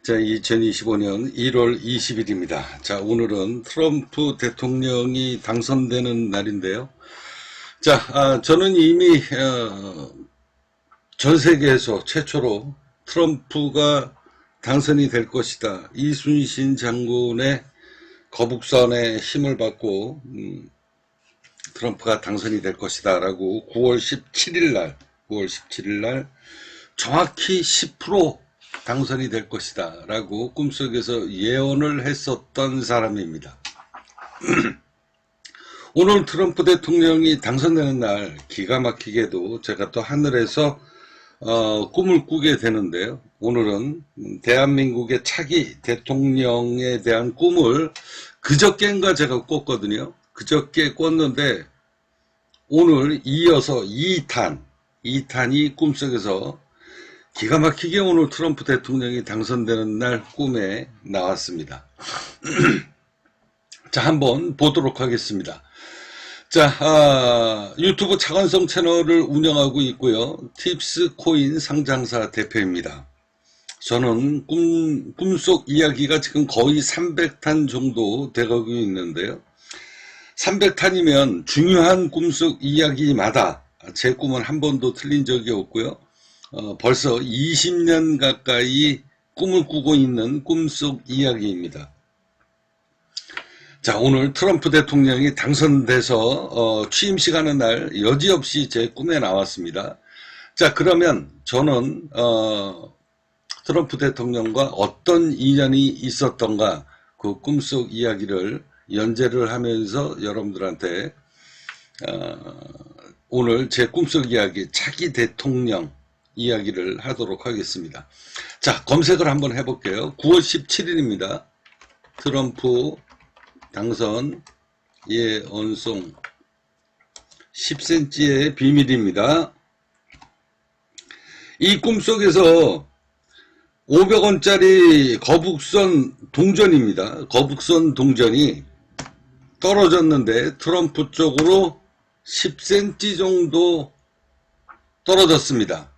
자, 2025년 1월 20일입니다. 자, 오늘은 트럼프 대통령이 당선되는 날인데요. 자, 저는 이미 전 세계에서 최초로 트럼프가 당선이 될 것이다. 이순신 장군의 거북선의 힘을 받고 트럼프가 당선이 될 것이다 라고 9월 17일 날 정확히 10% 당선이 될 것이다 라고 꿈속에서 예언을 했었던 사람입니다. 오늘 트럼프 대통령이 당선되는 날 기가 막히게도 제가 또 하늘에서 꿈을 꾸게 되는데요. 오늘은 대한민국의 차기 대통령에 대한 꿈을 그저께인가 제가 꿨거든요. 그저께 꿨는데 오늘 이어서 2탄이 꿈속에서 기가 막히게 오늘 트럼프 대통령이 당선되는 날 꿈에 나왔습니다. 자, 한번 보도록 하겠습니다. 자, 유튜브 차관성 채널을 운영하고 있고요. 팁스 코인 상장사 대표입니다. 저는 꿈속 이야기가 지금 거의 300탄 정도 돼가고 있는데요. 300탄이면 중요한 꿈속 이야기마다 제 꿈은 한 번도 틀린 적이 없고요. 벌써 20년 가까이 꿈을 꾸고 있는 꿈속 이야기입니다. 자, 오늘 트럼프 대통령이 당선돼서 취임식 하는 날 여지없이 제 꿈에 나왔습니다. 자, 그러면 저는 트럼프 대통령과 어떤 인연이 있었던가 그 꿈속 이야기를 연재를 하면서 여러분들한테 오늘 제 꿈속 이야기 차기 대통령 이야기를 하도록 하겠습니다. 자, 검색을 한번 해볼게요. 9월 17일입니다. 트럼프 당선 예언송 10cm의 비밀입니다. 이 꿈속에서 500원짜리 거북선 동전입니다. 거북선 동전이 떨어졌는데 트럼프 쪽으로 10cm 정도 떨어졌습니다.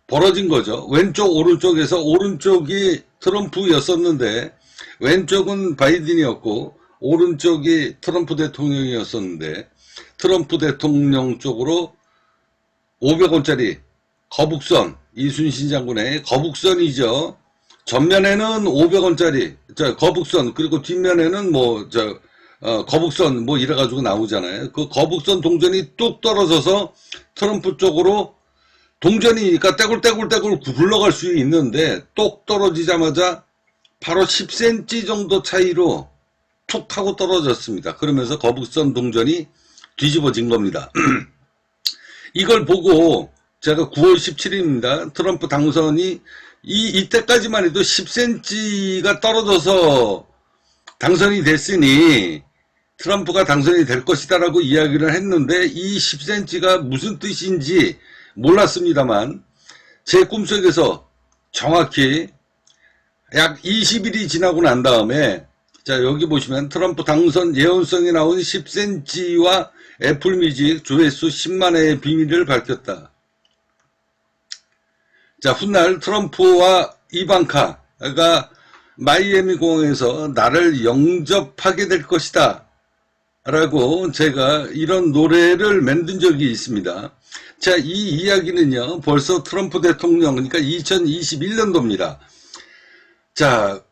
벌어진 거죠. 왼쪽 오른쪽에서 오른쪽이 트럼프였었는데 왼쪽은 바이든이었고 오른쪽이 트럼프 대통령이었었는데 트럼프 대통령 쪽으로 500원짜리 거북선, 이순신 장군의 거북선이죠. 전면에는 500원짜리 거북선, 그리고 뒷면에는 거북선 이래가지고 나오잖아요. 그 거북선 동전이 뚝 떨어져서 트럼프 쪽으로 동전이니까 떼굴떼굴 굴러갈 수 있는데 똑 떨어지자마자 바로 10cm 정도 차이로 툭 하고 떨어졌습니다. 그러면서 거북선 동전이 뒤집어진 겁니다. 이걸 보고 제가 9월 17일입니다. 트럼프 당선이 이때까지만 해도 10cm가 떨어져서 당선이 됐으니 트럼프가 당선이 될 것이다라고 이야기를 했는데 이 10cm가 무슨 뜻인지 몰랐습니다만 제 꿈속에서 정확히 약 20일이 지나고 난 다음에 자, 여기 보시면 트럼프 당선 예언성이 나온 10cm와 애플뮤직 조회수 10만회의 비밀을 밝혔다. 자, 훗날 트럼프와 이방카가 마이애미 공항에서 나를 영접하게 될 것이다 라고 제가 이런 노래를 만든 적이 있습니다. 자, 이 이야기는요 벌써 트럼프 대통령, 그러니까 2021년도입니다. 자,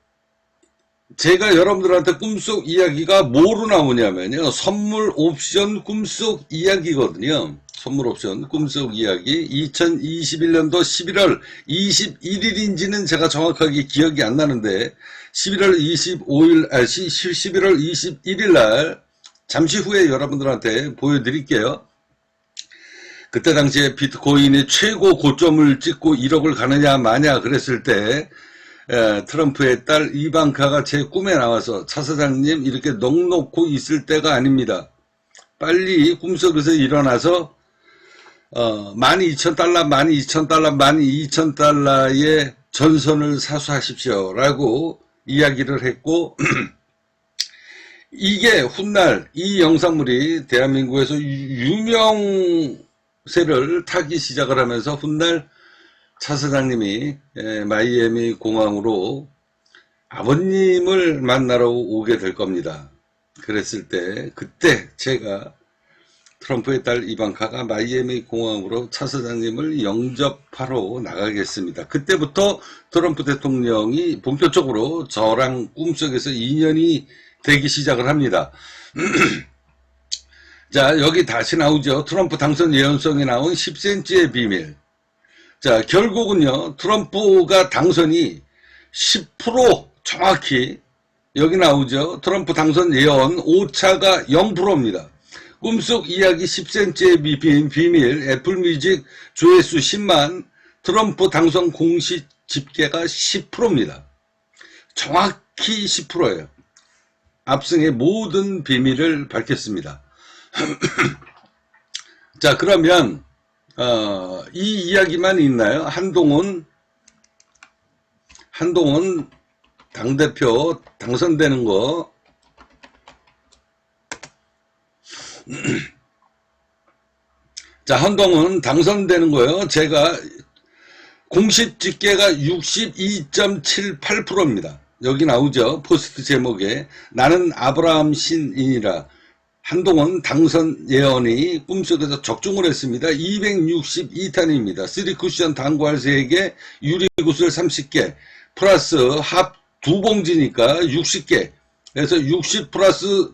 제가 여러분들한테 꿈속 이야기가 뭐로 나오냐면요, 선물 옵션 꿈속 이야기거든요. 선물 옵션 꿈속 이야기 2021년도 11월 21일인지는 제가 정확하게 기억이 안 나는데 11월 21일 날 잠시 후에 여러분들한테 보여드릴게요. 그때 당시에 비트코인이 최고 고점을 찍고 1억을 가느냐 마냐 그랬을 때 트럼프의 딸 이방카가 제 꿈에 나와서 차 사장님 이렇게 넋놓고 있을 때가 아닙니다. 빨리 꿈속에서 일어나서 12,000달러의 전선을 사수하십시오 라고 이야기를 했고 이게 훗날 이 영상물이 대한민국에서 유명세를 타기 시작을 하면서 훗날 차 사장님이 마이애미 공항으로 아버님을 만나러 오게 될 겁니다. 그랬을 때 그때 제가 트럼프의 딸 이방카가 마이애미 공항으로 차 사장님을 영접하러 나가겠습니다. 그때부터 트럼프 대통령이 본격적으로 저랑 꿈속에서 인연이 되기 시작을 합니다. 자, 여기 다시 나오죠. 트럼프 당선 예언성에 나온 10cm의 비밀. 자, 결국은요, 트럼프가 당선이 10% 정확히, 여기 나오죠. 트럼프 당선 예언 오차가 0%입니다. 꿈속 이야기 10cm의 비밀, 애플뮤직 조회수 10만, 트럼프 당선 공식 집계가 10%입니다. 정확히 10%예요. 압승의 모든 비밀을 밝혔습니다. 자, 그러면 이 이야기만 있나요? 한동훈 당대표 당선되는 거. 자, 한동훈 당선되는 거요. 제가 공식 집계가 62.78%입니다. 여기 나오죠. 포스트 제목에 나는 아브라함 신인이라. 한동훈 당선 예언이 꿈속에서 적중을 했습니다. 262탄입니다. 3쿠션 당구알 3개, 유리구슬 30개, 플러스 합 2봉지니까 60개. 그래서 60 플러스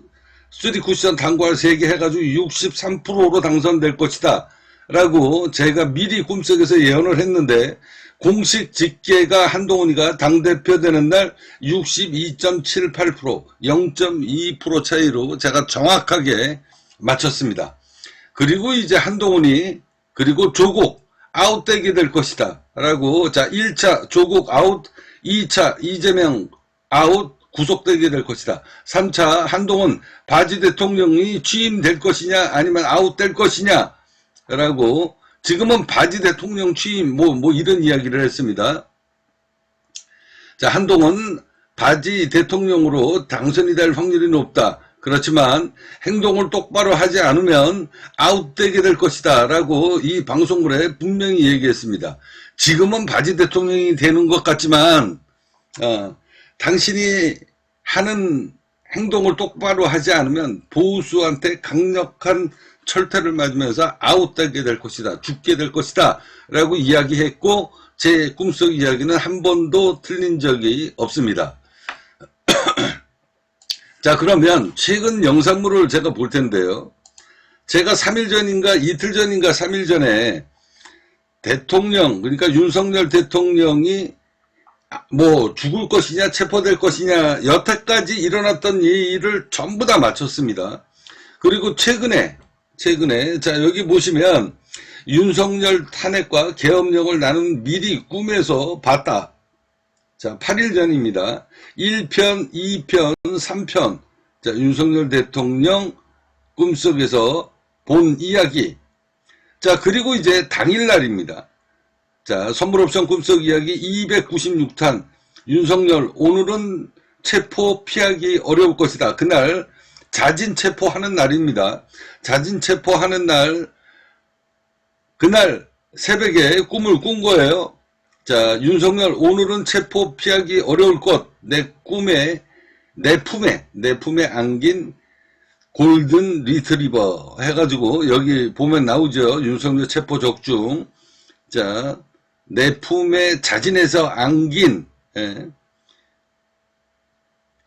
3쿠션 당구알 3개 해가지고 63%로 당선될 것이다. 라고 제가 미리 꿈속에서 예언을 했는데, 공식 집계가 한동훈이가 당대표 되는 날 62.78%, 0.2% 차이로 제가 정확하게 맞췄습니다. 그리고 이제 한동훈이, 그리고 조국 아웃되게 될 것이다. 라고, 자, 1차 조국 아웃, 2차 이재명 아웃, 구속되게 될 것이다. 3차 한동훈 바지 대통령이 취임될 것이냐, 아니면 아웃될 것이냐, 라고, 지금은 바지 대통령 취임, 이런 이야기를 했습니다. 자, 한동훈 바지 대통령으로 당선이 될 확률이 높다. 그렇지만 행동을 똑바로 하지 않으면 아웃되게 될 것이다. 라고 이 방송물에 분명히 얘기했습니다. 지금은 바지 대통령이 되는 것 같지만, 당신이 하는 행동을 똑바로 하지 않으면 보수한테 강력한 철퇴를 맞으면서 아웃되게 될 것이다. 죽게 될 것이다. 라고 이야기했고, 제 꿈속 이야기는 한 번도 틀린 적이 없습니다. 자, 그러면 최근 영상물을 제가 볼 텐데요. 제가 3일 전인가 이틀 전인가 3일 전에 대통령, 그러니까 윤석열 대통령이 죽을 것이냐 체포될 것이냐 여태까지 일어났던 일을 전부 다 맞췄습니다. 그리고 최근에 자, 여기 보시면 윤석열 탄핵과 계엄령을 나는 미리 꿈에서 봤다. 자, 8일 전입니다. 1편, 2편, 3편. 자, 윤석열 대통령 꿈속에서 본 이야기. 자, 그리고 이제 당일날입니다. 자, 선물옵션 꿈속 이야기 296탄. 윤석열, 오늘은 체포 피하기 어려울 것이다. 그날 자진 체포하는 날입니다. 자진 체포하는 날, 그날 새벽에 꿈을 꾼 거예요. 자, 윤석열, 오늘은 체포 피하기 어려울 것. 내 품에 안긴 골든 리트리버 해가지고 여기 보면 나오죠. 윤석열 체포 적중. 자, 내 품에 자진해서 안긴,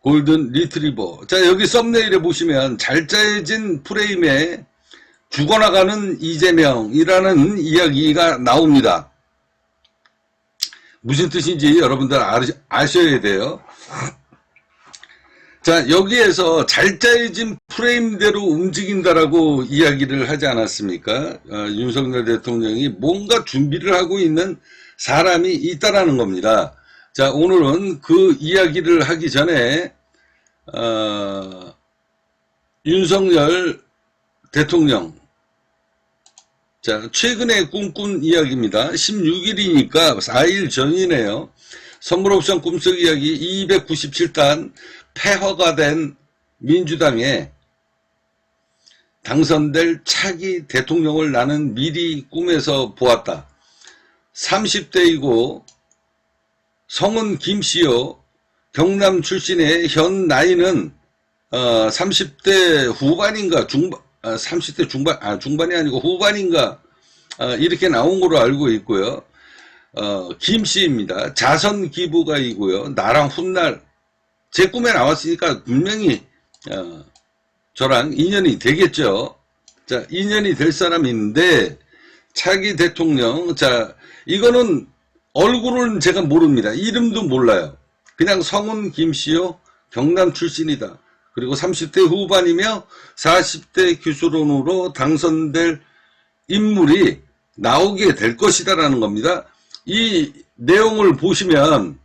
골든 리트리버. 자, 여기 썸네일에 보시면 잘 짜여진 프레임에 죽어나가는 이재명이라는 이야기가 나옵니다. 무슨 뜻인지 여러분들 아셔야 돼요. 자, 여기에서 잘 짜여진 프레임대로 움직인다라고 이야기를 하지 않았습니까? 윤석열 대통령이 뭔가 준비를 하고 있는 사람이 있다라는 겁니다. 자, 오늘은 그 이야기를 하기 전에 윤석열 대통령, 자, 최근에 꿈꾼 이야기입니다. 16일이니까 4일 전이네요. 선물옵션 꿈속 이야기 297단. 폐허가 된 민주당에 당선될 차기 대통령을 나는 미리 꿈에서 보았다. 30대이고 성은 김씨요. 경남 출신의 현 나이는 30대 후반인가 30대 중반이 아니고 후반인가 이렇게 나온 걸로 알고 있고요. 김씨입니다. 자선 기부가이고요. 나랑 훗날 제 꿈에 나왔으니까 분명히 저랑 인연이 되겠죠. 자, 인연이 될 사람인데 차기 대통령, 자, 이거는 얼굴은 제가 모릅니다. 이름도 몰라요. 그냥 성은 김씨요. 경남 출신이다. 그리고 30대 후반이며 40대 규수론으로 당선될 인물이 나오게 될 것이다라는 겁니다. 이 내용을 보시면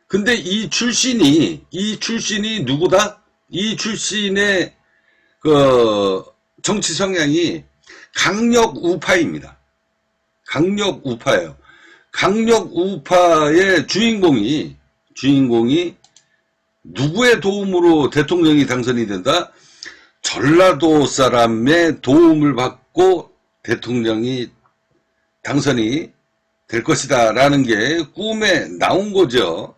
근데 이 출신이 누구다? 이 출신의 그 정치 성향이 강력 우파입니다. 강력 우파예요. 강력 우파의 주인공이 누구의 도움으로 대통령이 당선이 된다? 전라도 사람의 도움을 받고 대통령이 당선이 될 것이다 라는 게 꿈에 나온 거죠.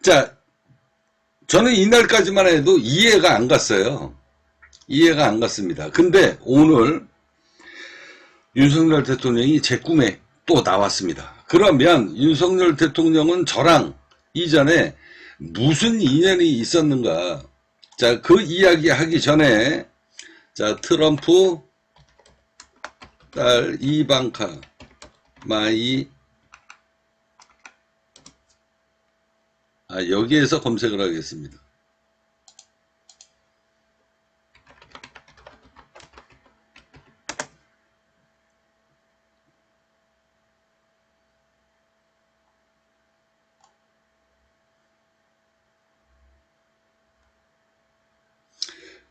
자, 저는 이날까지만 해도 이해가 안 갔어요. 이해가 안 갔습니다. 근데 오늘 윤석열 대통령이 제 꿈에 또 나왔습니다. 그러면 윤석열 대통령은 저랑 이전에 무슨 인연이 있었는가? 자, 그 이야기 하기 전에, 자, 트럼프 딸 이방카 마이, 여기에서 검색을 하겠습니다.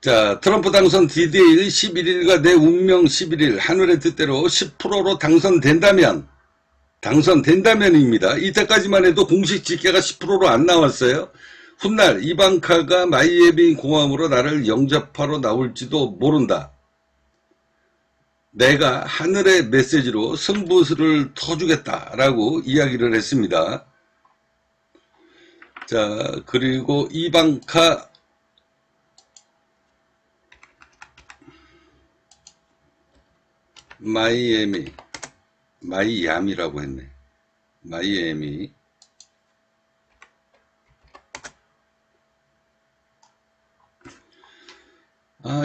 자, 트럼프 당선 D-Day 11일과 내 운명 11일, 하늘의 뜻대로 10%로 당선된다면입니다. 이때까지만 해도 공식 집계가 10%로 안 나왔어요. 훗날 이방카가 마이애미 공항으로 나를 영접하러 나올지도 모른다. 내가 하늘의 메시지로 승부수를 터주겠다라고 이야기를 했습니다. 자, 그리고 이방카 마이애미라고 했네. 마이애미.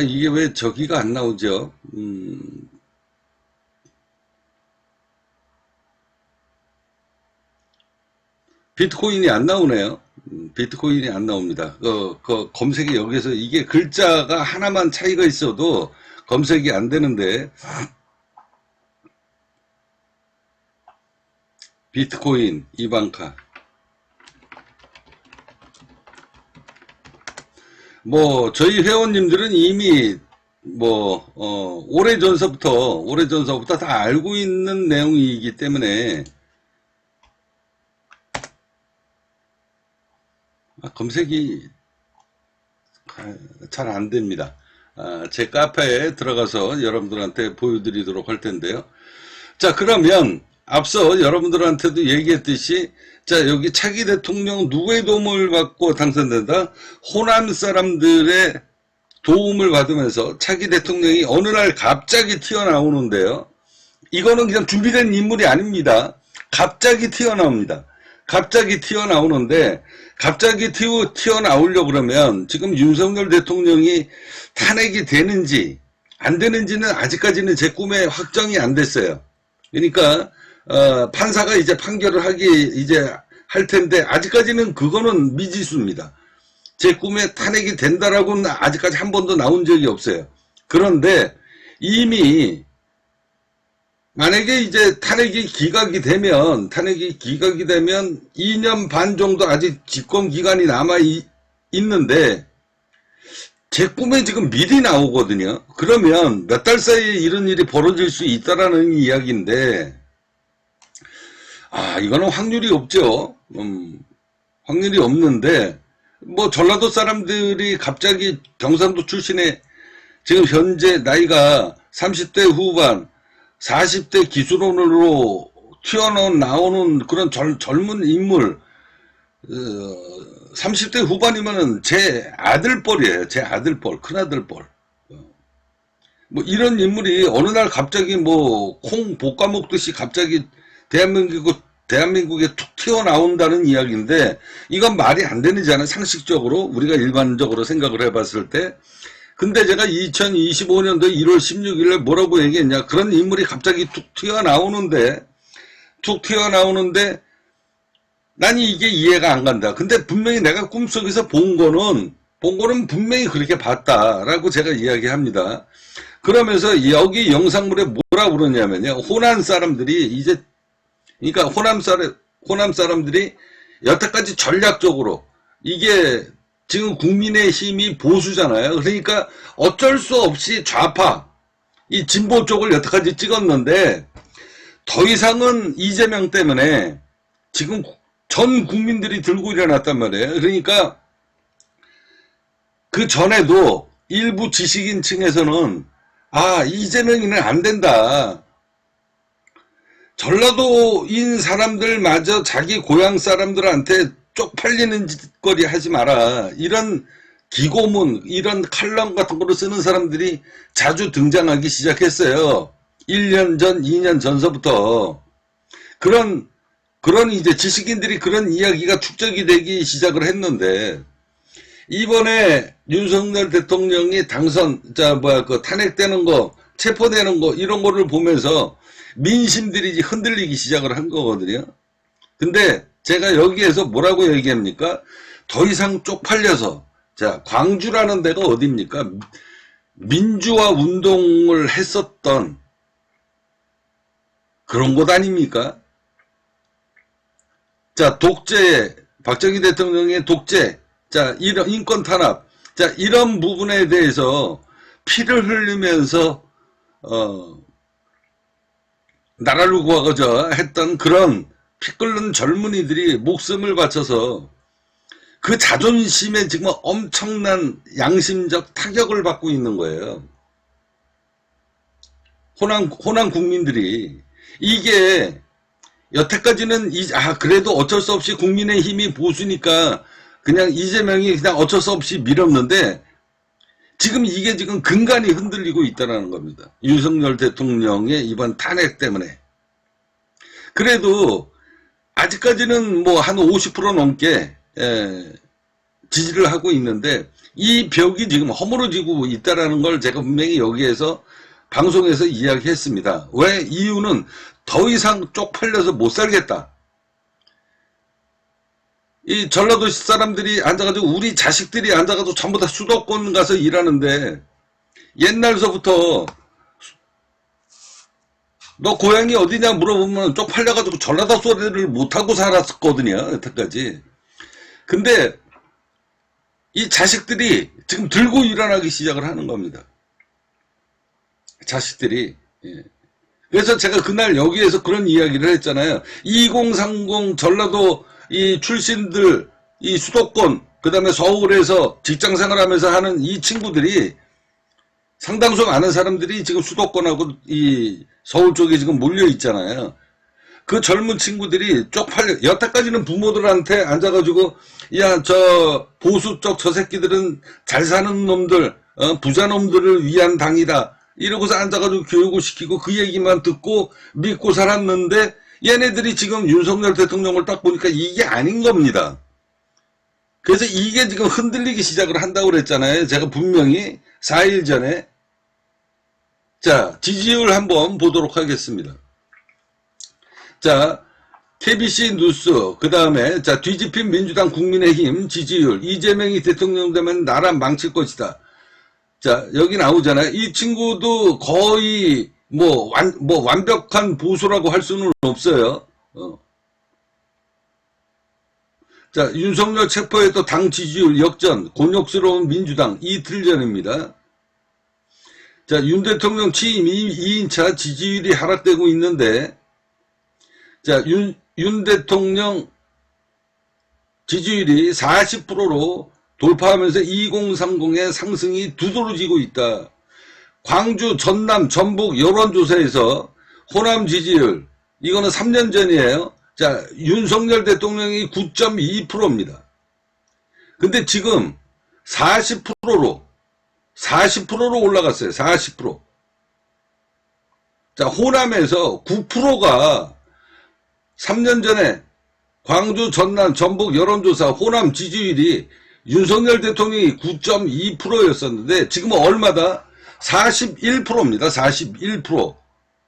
이게 왜 저기가 안 나오죠? 비트코인이 안 나오네요. 비트코인이 안 나옵니다. 검색이 여기서 이게 글자가 하나만 차이가 있어도 검색이 안 되는데, 비트코인, 이방카. 저희 회원님들은 이미, 오래전서부터 다 알고 있는 내용이기 때문에, 검색이 잘 안 됩니다. 제 카페에 들어가서 여러분들한테 보여드리도록 할 텐데요. 자, 그러면, 앞서 여러분들한테도 얘기했듯이 자, 여기 차기 대통령 누구의 도움을 받고 당선된다? 호남 사람들의 도움을 받으면서 차기 대통령이 어느 날 갑자기 튀어나오는데요. 이거는 그냥 준비된 인물이 아닙니다. 갑자기 튀어나옵니다. 갑자기 튀어나오는데 갑자기 튀어나오려고 그러면 지금 윤석열 대통령이 탄핵이 되는지 안 되는지는 아직까지는 제 꿈에 확정이 안 됐어요. 그러니까 판사가 이제 판결을 이제 할 텐데, 아직까지는 그거는 미지수입니다. 제 꿈에 탄핵이 된다라고는 아직까지 한 번도 나온 적이 없어요. 그런데 이미, 만약에 이제 탄핵이 기각이 되면 2년 반 정도 아직 집권 기간이 남아 있는데, 제 꿈에 지금 미리 나오거든요. 그러면 몇 달 사이에 이런 일이 벌어질 수 있다라는 이야기인데, 이거는 확률이 없죠. 확률이 없는데, 전라도 사람들이 갑자기 경상도 출신의 지금 현재 나이가 30대 후반, 40대 기술원으로 튀어나오는 그런 젊은 인물, 30대 후반이면은 제 아들뻘이에요. 제 아들뻘, 큰아들뻘. 뭐 이런 인물이 어느 날 갑자기 뭐 콩 볶아 먹듯이 갑자기 대한민국에 툭 튀어나온다는 이야기인데, 이건 말이 안 되는잖아요. 상식적으로 우리가 일반적으로 생각을 해봤을 때. 근데 제가 2025년도 1월 16일에 뭐라고 얘기했냐, 그런 인물이 갑자기 툭 튀어나오는데 난 이게 이해가 안 간다. 근데 분명히 내가 꿈속에서 본 거는 분명히 그렇게 봤다라고 제가 이야기합니다. 그러면서 여기 영상물에 뭐라 그러냐면요, 호남 사람들이 그러니까 호남 사람들이 여태까지 전략적으로, 이게 지금 국민의힘이 보수잖아요. 그러니까 어쩔 수 없이 좌파, 이 진보 쪽을 여태까지 찍었는데, 더 이상은 이재명 때문에 지금 전 국민들이 들고 일어났단 말이에요. 그러니까 그 전에도 일부 지식인층에서는 이재명이는 안 된다, 전라도인 사람들마저 자기 고향 사람들한테 쪽팔리는 짓거리 하지 마라, 이런 기고문, 이런 칼럼 같은 거를 쓰는 사람들이 자주 등장하기 시작했어요. 1년 전, 2년 전서부터. 그런 이제 지식인들이 그런 이야기가 축적이 되기 시작을 했는데, 이번에 윤석열 대통령이 탄핵되는 거, 체포되는 거, 이런 거를 보면서 민심들이 흔들리기 시작을 한 거거든요. 근데 제가 여기에서 뭐라고 얘기합니까? 더 이상 쪽팔려서, 광주라는 데가 어디입니까? 민주화 운동을 했었던 그런 곳 아닙니까? 독재, 박정희 대통령의 독재, 이런 인권 탄압, 이런 부분에 대해서 피를 흘리면서 나라를 구하고자 했던 그런 피 끓는 젊은이들이 목숨을 바쳐서 그 자존심에 지금 엄청난 양심적 타격을 받고 있는 거예요. 호남 국민들이. 이게 여태까지는 그래도 어쩔 수 없이 국민의힘이 보수니까 그냥 이재명이 그냥 어쩔 수 없이 밀었는데, 지금 이게 지금 근간이 흔들리고 있다는 겁니다. 윤석열 대통령의 이번 탄핵 때문에. 그래도 아직까지는 뭐 한 50% 넘게 지지를 하고 있는데, 이 벽이 지금 허물어지고 있다는 걸 제가 분명히 여기에서 방송에서 이야기했습니다. 왜? 이유는 더 이상 쪽팔려서 못 살겠다. 이 전라도 사람들이 앉아가지고, 우리 자식들이 앉아가지고 전부 다 수도권 가서 일하는데, 옛날서부터 너 고향이 어디냐 물어보면 쪽팔려가지고 전라도 소리를 못하고 살았거든요, 여태까지. 근데 이 자식들이 지금 들고 일어나기 시작을 하는 겁니다. 자식들이. 그래서 제가 그날 여기에서 그런 이야기를 했잖아요. 2030 전라도 이 출신들, 이 수도권, 그 다음에 서울에서 직장 생활하면서 하는 이 친구들이, 상당수 많은 사람들이 지금 수도권하고 이 서울 쪽에 지금 몰려 있잖아요. 그 젊은 친구들이 쪽팔려, 여태까지는 부모들한테 앉아가지고, 저 보수 쪽 저 새끼들은 잘 사는 놈들, 부자 놈들을 위한 당이다, 이러고서 앉아가지고 교육을 시키고 그 얘기만 듣고 믿고 살았는데, 얘네들이 지금 윤석열 대통령을 딱 보니까 이게 아닌 겁니다. 그래서 이게 지금 흔들리기 시작을 한다고 그랬잖아요. 제가 분명히 4일 전에. 지지율 한번 보도록 하겠습니다. KBC 뉴스, 그 다음에 뒤집힌 민주당 국민의힘 지지율, 이재명이 대통령 되면 나라 망칠 것이다. 여기 나오잖아요. 이 친구도 거의 완벽한 보수라고 할 수는 없어요. 윤석열 체포에 또 당 지지율 역전, 곤욕스러운 민주당, 이틀 전입니다. 윤 대통령 취임 2인차 지지율이 하락되고 있는데, 윤 대통령 지지율이 40%로 돌파하면서 2030의 상승이 두드러지고 있다. 광주, 전남, 전북 여론조사에서 호남 지지율, 이거는 3년 전이에요. 자, 윤석열 대통령이 9.2%입니다. 근데 지금 40%로 올라갔어요. 40%. 자, 호남에서 9%가 3년 전에 광주, 전남, 전북 여론조사 호남 지지율이 윤석열 대통령이 9.2%였었는데 지금은 얼마다? 41%입니다. 41%.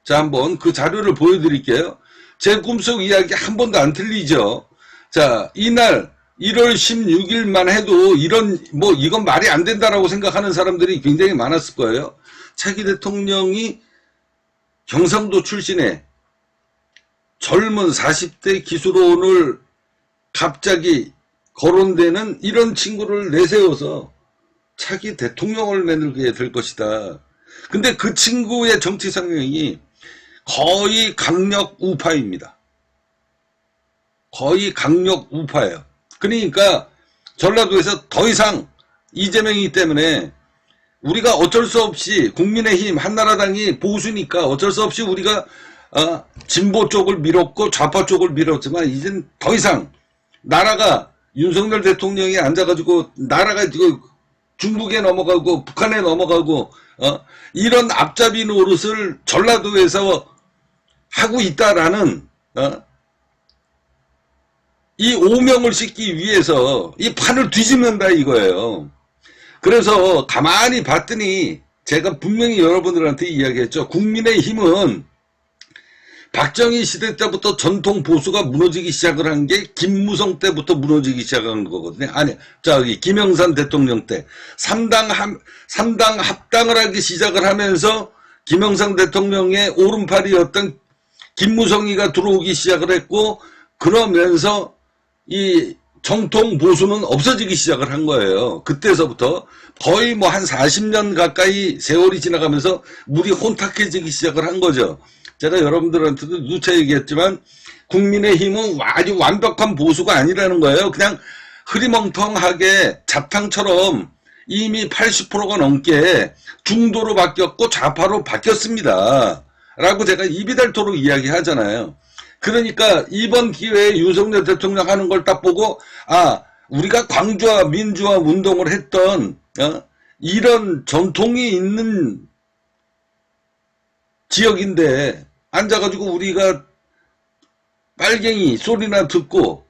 자, 한번 그 자료를 보여드릴게요. 제 꿈속 이야기 한 번도 안 틀리죠. 자, 이날 1월 16일만 해도 이건 말이 안 된다라고 생각하는 사람들이 굉장히 많았을 거예요. 차기 대통령이 경상도 출신의 젊은 40대 기술원을 갑자기 거론되는 이런 친구를 내세워서 차기 대통령을 내밀게 될 것이다. 근데 그 친구의 정치 성향이 거의 강력 우파입니다. 거의 강력 우파예요. 그러니까 전라도에서 더 이상 이재명이기 때문에 우리가 어쩔 수 없이 국민의힘 한나라당이 보수니까 어쩔 수 없이 우리가 진보 쪽을 밀었고 좌파 쪽을 밀었지만 이젠 더 이상 나라가 윤석열 대통령이 앉아가지고 나라가 중국에 넘어가고 북한에 넘어가고 이런 앞잡이 노릇을 전라도에서 하고 있다라는 이 오명을 씻기 위해서 이 판을 뒤집는다 이거예요. 그래서 가만히 봤더니 제가 분명히 여러분들한테 이야기했죠. 국민의힘은 박정희 시대 때부터 전통 보수가 무너지기 시작을 한 게 김무성 때부터 무너지기 시작한 거거든요. 아니, 김영삼 대통령 때 3당 합당을 하기 시작을 하면서 김영삼 대통령의 오른팔이었던 김무성이가 들어오기 시작을 했고, 그러면서 이 정통 보수는 없어지기 시작을 한 거예요. 그때서부터 거의 뭐 한 40년 가까이 세월이 지나가면서 물이 혼탁해지기 시작을 한 거죠. 제가 여러분들한테도 누차 얘기했지만 국민의힘은 아주 완벽한 보수가 아니라는 거예요. 그냥 흐리멍텅하게 자탕처럼 이미 80%가 넘게 중도로 바뀌었고 좌파로 바뀌었습니다. 라고 제가 입이 닳도록 이야기하잖아요. 그러니까 이번 기회에 윤석열 대통령 하는 걸 딱 보고 우리가 광주와 민주화 운동을 했던 이런 전통이 있는 지역인데 앉아가지고 우리가 빨갱이 소리나 듣고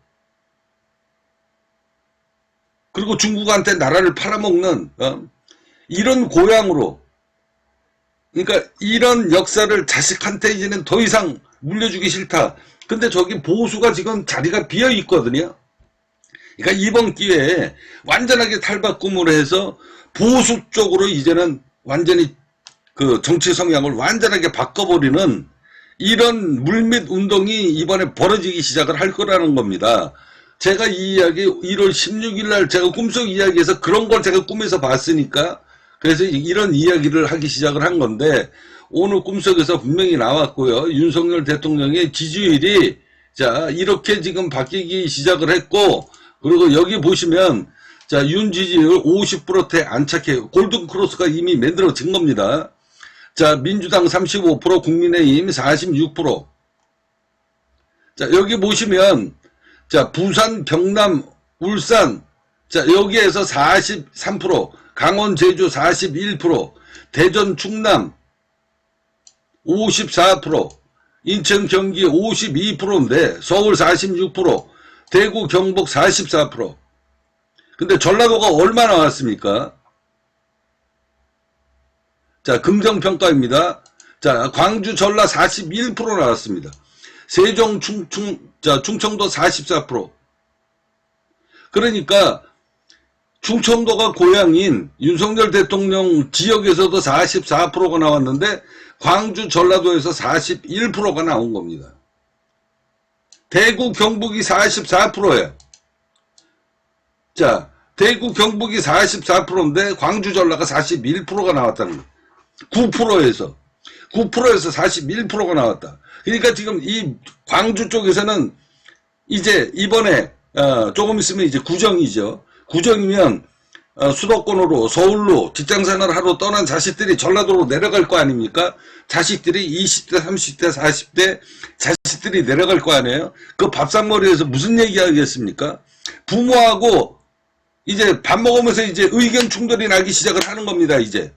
그리고 중국한테 나라를 팔아먹는 이런 고향으로, 그러니까 이런 역사를 자식한테 이제는 더 이상 물려주기 싫다. 근데 저기 보수가 지금 자리가 비어 있거든요. 그러니까 이번 기회에 완전하게 탈바꿈을 해서 보수 쪽으로 이제는 완전히 그 정치 성향을 완전하게 바꿔버리는 이런 물밑 운동이 이번에 벌어지기 시작을 할 거라는 겁니다. 제가 이 이야기 1월 16일 날 제가 꿈속 이야기에서 그런 걸 제가 꿈에서 봤으니까 그래서 이런 이야기를 하기 시작을 한 건데, 오늘 꿈속에서 분명히 나왔고요. 윤석열 대통령의 지지율이 자 이렇게 지금 바뀌기 시작을 했고, 그리고 여기 보시면 자 윤 지지율 50%대 안착해 골든크로스가 이미 만들어진 겁니다. 자 민주당 35%, 국민의힘 46%. 자 여기 보시면 자 부산, 경남, 울산 자 여기에서 43%, 강원, 제주 41%, 대전, 충남 54%, 인천, 경기 52%인데 서울 46%, 대구, 경북 44%. 근데 전라도가 얼마 나왔습니까? 자, 긍정평가입니다. 자, 광주, 전라 41% 나왔습니다. 세종, 충청도 44%. 그러니까 충청도가 고향인 윤석열 대통령 지역에서도 44%가 나왔는데 광주, 전라도에서 41%가 나온 겁니다. 대구, 경북이 44%예요. 자, 대구, 경북이 44%인데 광주, 전라가 41%가 나왔다는 거예요. 9%에서 41%가 나왔다. 그러니까 지금 이 광주 쪽에서는 이제 이번에 조금 있으면 이제 구정이죠. 구정이면 수도권으로 서울로 직장생활을 하러 떠난 자식들이 전라도로 내려갈 거 아닙니까? 자식들이 20대 30대 40대 자식들이 내려갈 거 아니에요? 그 밥상머리에서 무슨 얘기 하겠습니까? 부모하고 이제 밥 먹으면서 이제 의견 충돌이 나기 시작을 하는 겁니다. 이제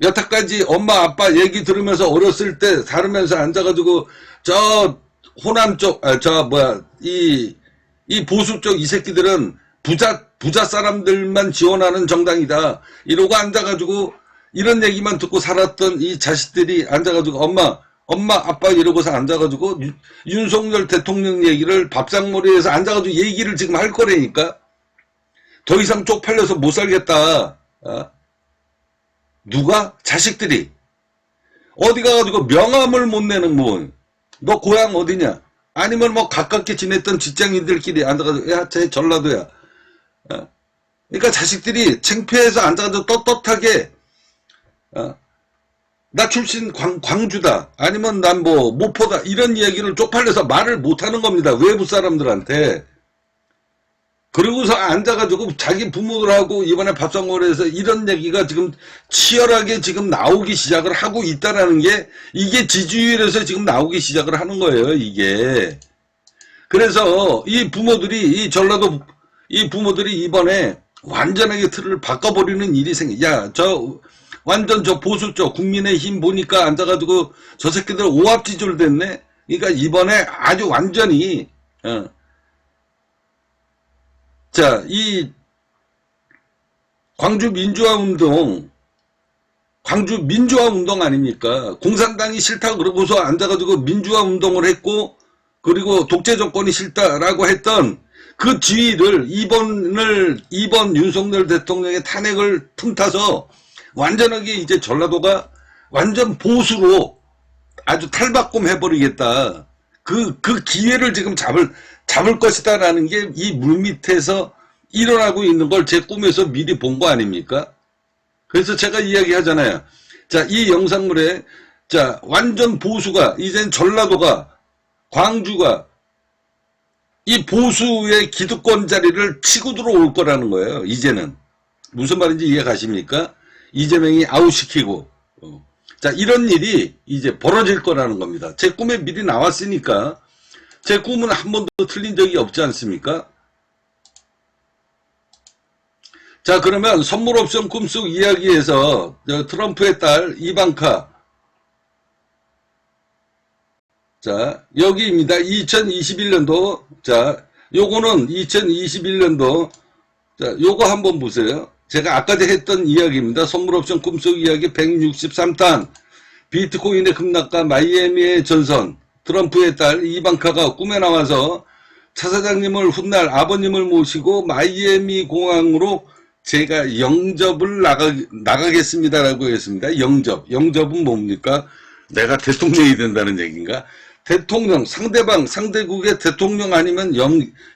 여태까지 엄마 아빠 얘기 들으면서 어렸을 때 다루면서 앉아가지고 저 호남 쪽 이 보수 쪽 이 새끼들은 부자 사람들만 지원하는 정당이다 이러고 앉아가지고 이런 얘기만 듣고 살았던 이 자식들이 앉아가지고 엄마 아빠 이러고서 앉아가지고 윤석열 대통령 얘기를 밥상머리에서 앉아가지고 얘기를 지금 할 거라니까. 더 이상 쪽팔려서 못 살겠다. 누가? 자식들이. 어디 가가지고 명함을 못 내는 분. 너 고향 어디냐? 아니면 뭐 가깝게 지냈던 직장인들끼리 앉아가지고 야, 쟤 전라도야. 그러니까 자식들이 창피해서 앉아가지고 떳떳하게 나 출신 광주다. 아니면 난 뭐 모포다. 이런 이야기를 쪽팔려서 말을 못하는 겁니다. 외부 사람들한테. 그러고서 앉아가지고 자기 부모들하고 이번에 밥상머리에서 이런 얘기가 지금 치열하게 지금 나오기 시작을 하고 있다라는 게 이게 지지율에서 지금 나오기 시작을 하는 거예요. 이게. 그래서 이 부모들이 이 전라도 이 부모들이 이번에 완전하게 틀을 바꿔버리는 일이 야, 완전 보수 쪽 국민의힘 보니까 앉아가지고 저 새끼들 오합지졸 됐네. 그러니까 이번에 아주 완전히 자, 이 광주 민주화 운동 아닙니까? 공산당이 싫다 그러고서 앉아가지고 민주화 운동을 했고 그리고 독재 정권이 싫다라고 했던 그 지위를 이번 윤석열 대통령의 탄핵을 틈타서 완전하게 이제 전라도가 완전 보수로 아주 탈바꿈 해버리겠다. 그 기회를 지금 잡을 것이다라는 게 이 물밑에서 일어나고 있는 걸 제 꿈에서 미리 본 거 아닙니까? 그래서 제가 이야기하잖아요. 자, 이 영상물에 자, 완전 보수가 이젠 전라도가 광주가 이 보수의 기득권 자리를 치고 들어올 거라는 거예요. 이제는. 무슨 말인지 이해 가십니까? 이재명이 아웃시키고 자, 이런 일이 이제 벌어질 거라는 겁니다. 제 꿈에 미리 나왔으니까 제 꿈은 한 번도 틀린 적이 없지 않습니까? 자, 그러면 선물 옵션 꿈속 이야기에서 트럼프의 딸 이방카 자, 여기입니다. 2021년도 자, 요거는 2021년도 자, 요거 한번 보세요. 제가 아까 했던 이야기입니다. 선물옵션 꿈속 이야기 163탄 비트코인의 급락과 마이애미의 전선 트럼프의 딸 이방카가 꿈에 나와서 차 사장님을 훗날 아버님을 모시고 마이애미 공항으로 제가 영접을 나가겠습니다라고 했습니다. 영접은 뭡니까? 내가 대통령이 된다는 얘기인가? 대통령, 상대국의 대통령 아니면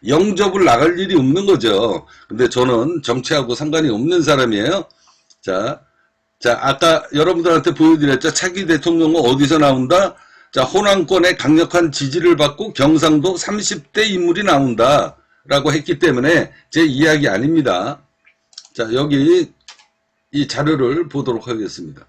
영접을 나갈 일이 없는 거죠. 근데 저는 정치하고 상관이 없는 사람이에요. 자, 아까 여러분들한테 보여드렸죠. 차기 대통령은 어디서 나온다? 자, 호남권의 강력한 지지를 받고 경상도 30대 인물이 나온다. 라고 했기 때문에 제 이야기 아닙니다. 자, 여기 이 자료를 보도록 하겠습니다.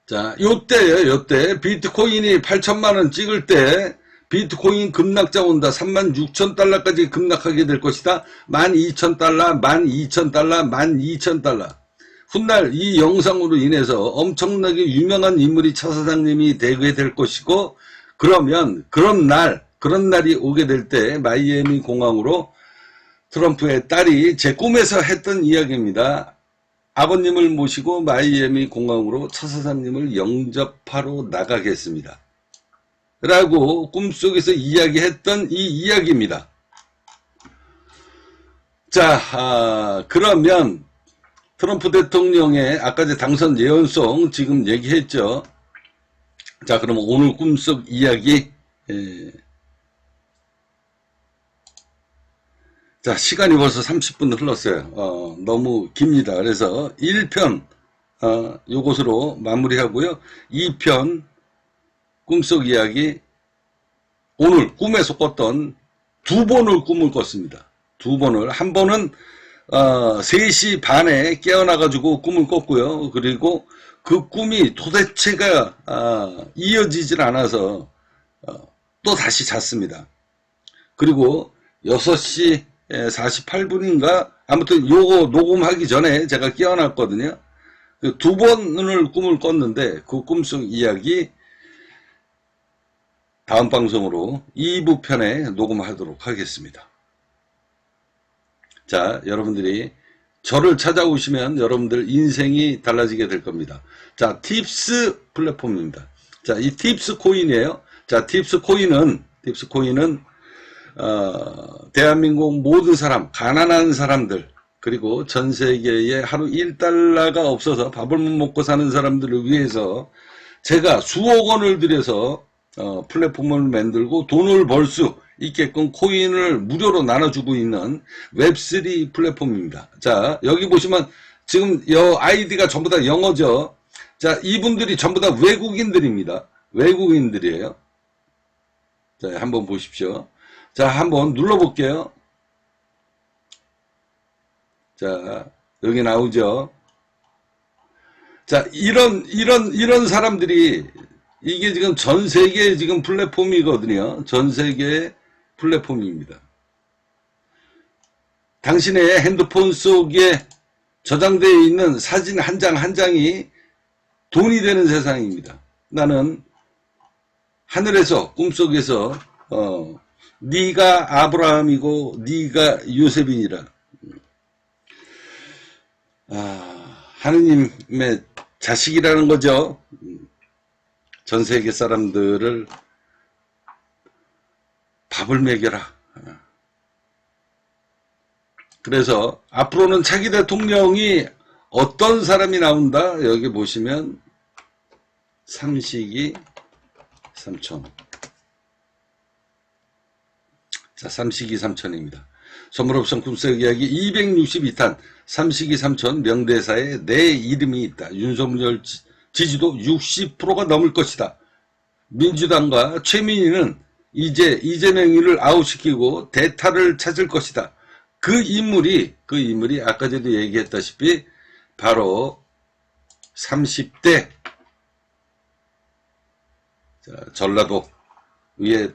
자, 요때 비트코인이 8천만원 찍을 때 비트코인 급락자 온다. 36,000달러까지 급락하게 될 것이다. 12,000달러, 12,000달러, 12,000달러. 훗날 이 영상으로 인해서 엄청나게 유명한 인물이 차 사장님이 되게 될 것이고 그러면 그런 날이 오게 될 때 마이애미 공항으로 트럼프의 딸이 제 꿈에서 했던 이야기입니다. 아버님을 모시고 마이애미 공항으로 차 사장님을 영접하러 나가겠습니다. 라고 꿈속에서 이야기했던 이 이야기입니다. 자, 그러면 트럼프 대통령의 아까 당선 예언성 지금 얘기했죠. 자, 그럼 오늘 꿈속 이야기. 자, 시간이 벌써 30분 흘렀어요. 너무 깁니다. 그래서 1편, 요것으로 마무리하고요. 2편, 꿈속 이야기, 오늘 꿈에서 꿨던 두 번을 꿈을 꿨습니다. 두 번을. 한 번은 3시 반에 깨어나가지고 꿈을 꿨고요. 그리고 그 꿈이 도대체가 이어지질 않아서 또 다시 잤습니다. 그리고 6시 48분인가 아무튼 요거 녹음하기 전에 제가 깨어났거든요. 두 번을 꿈을 꿨는데 그 꿈속 이야기 다음 방송으로 2부 편에 녹음하도록 하겠습니다. 자, 여러분들이 저를 찾아오시면 여러분들 인생이 달라지게 될 겁니다. 자, 팁스 플랫폼입니다. 자, 이 팁스 코인이에요. 자, 팁스 코인은 대한민국 모든 사람, 가난한 사람들, 그리고 전 세계에 하루 1달러가 없어서 밥을 못 먹고 사는 사람들을 위해서 제가 수억 원을 들여서 플랫폼을 만들고 돈을 벌 수 있게끔 코인을 무료로 나눠주고 있는 웹3 플랫폼입니다. 자, 여기 보시면 지금 아이디가 전부 다 영어죠. 자, 이분들이 전부 다 외국인들입니다. 외국인들이에요. 자, 한번 보십시오. 자, 한번 눌러볼게요. 자, 여기 나오죠. 자, 이런 사람들이 이게 지금 전 세계 지금 플랫폼이거든요. 전 세계 플랫폼입니다. 당신의 핸드폰 속에 저장되어 있는 사진 한 장 한 장이 돈이 되는 세상입니다. 나는 하늘에서 꿈속에서 네가 아브라함이고 네가 요셉이니라. 하느님의 자식이라는 거죠. 전 세계 사람들을 밥을 먹여라. 그래서 앞으로는 차기 대통령이 어떤 사람이 나온다. 여기 보시면 삼식이 삼촌. 자, 삼식이 삼촌입니다. 선물옵션 꿈속 이야기 262탄 삼식이 삼촌 명대사에 내 이름이 있다. 윤석열 지지도 60%가 넘을 것이다. 민주당과 최민희는 이제 이재명이를 아웃시키고 대타를 찾을 것이다. 그 인물이 아까 전에도 얘기했다시피 바로 30대 전라도 위에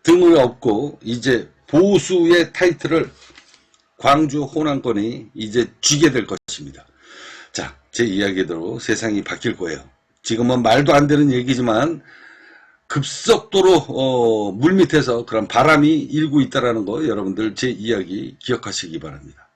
등을 업고 이제 보수의 타이틀을 광주 호남권이 이제 쥐게 될 것입니다. 자, 제 이야기대로 세상이 바뀔 거예요. 지금은 말도 안 되는 얘기지만 급속도로 물밑에서 그런 바람이 일고 있다는 거 여러분들 제 이야기 기억하시기 바랍니다.